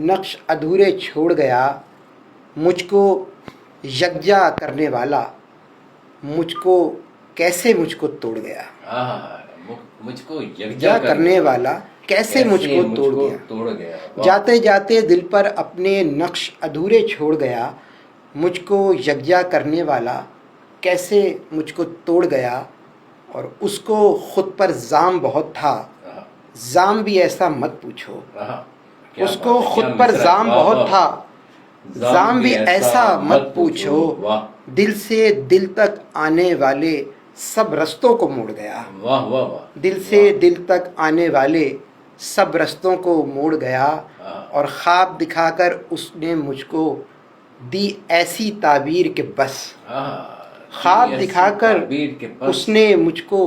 नक्श अधूरे छोड़ गया, मुझको यकजा करने वाला मुझको कैसे मुझको तोड़ गया। मुझको यकजा करने वाला कैसे मुझको तोड़ गया। जाते जाते दिल पर अपने नक्श अधूरे छोड़ गया, मुझको यकजा करने वाला कैसे मुझको तोड़ गया। और उसको खुद पर जाम बहुत था, जाम भी ऐसा मत पूछो। उसको खुद पर जाम बहुत था, जाम भी ऐसा मत पूछो। दिल से दिल तक आने वाले सब रस्तों को मोड़ गया। वाह वाह वाह। दिल से दिल तक आने वाले सब रस्तों को मोड़ गया। और ख्वाब दिखाकर उसने मुझको दी ऐसी ताबीर के बस। ख्वाब दिखाकर उसने मुझको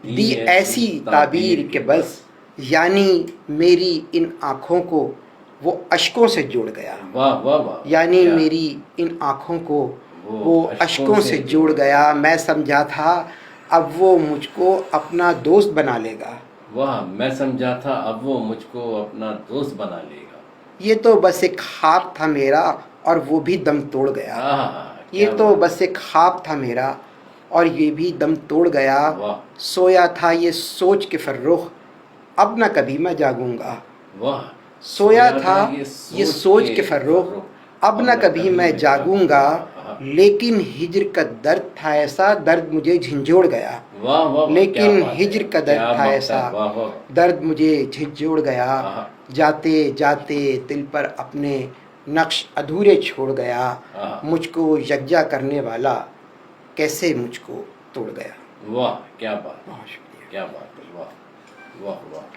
दी ऐसी ताबीर के बस, यानी मेरी इन आँखों को वो अश्कों से जोड़ गया। वाह वाह वाह। यानी मेरी इन आँखों को वो अश्कों से जोड़ गया। मैं समझा था अब वो मुझको अपना दोस्त बना लेगा। वाह, मैं समझा था अब वो मुझको अपना दोस्त बना लेगा। ये तो बस एक ख्वाब था मेरा और वो भी दम तोड़ गया। ये तो बस एक ख्वाब था मेरा और ये भी दम तोड़ गया। सोया था ये सोच के फर्रुख, अब न कभी मैं जागूंगा। वाह। सोया था ये सोच के फर्रुख, अब न कभी मैं जागूंगा। लेकिन हिज्र का दर्द था ऐसा, दर्द मुझे झंझोड़ गया। वाह वाह। लेकिन हिज्र का दर्द था ऐसा, दर्द मुझे झंझोड़ गया। जाते जाते दिल पर अपने नक्श अधूरे छोड़ गया, मुझको यकजा करने वाला कैसे मुझको तोड़ गया। वाह, क्या बात, बहुत शुक्रिया। क्या बात है। वाह वाह वाह।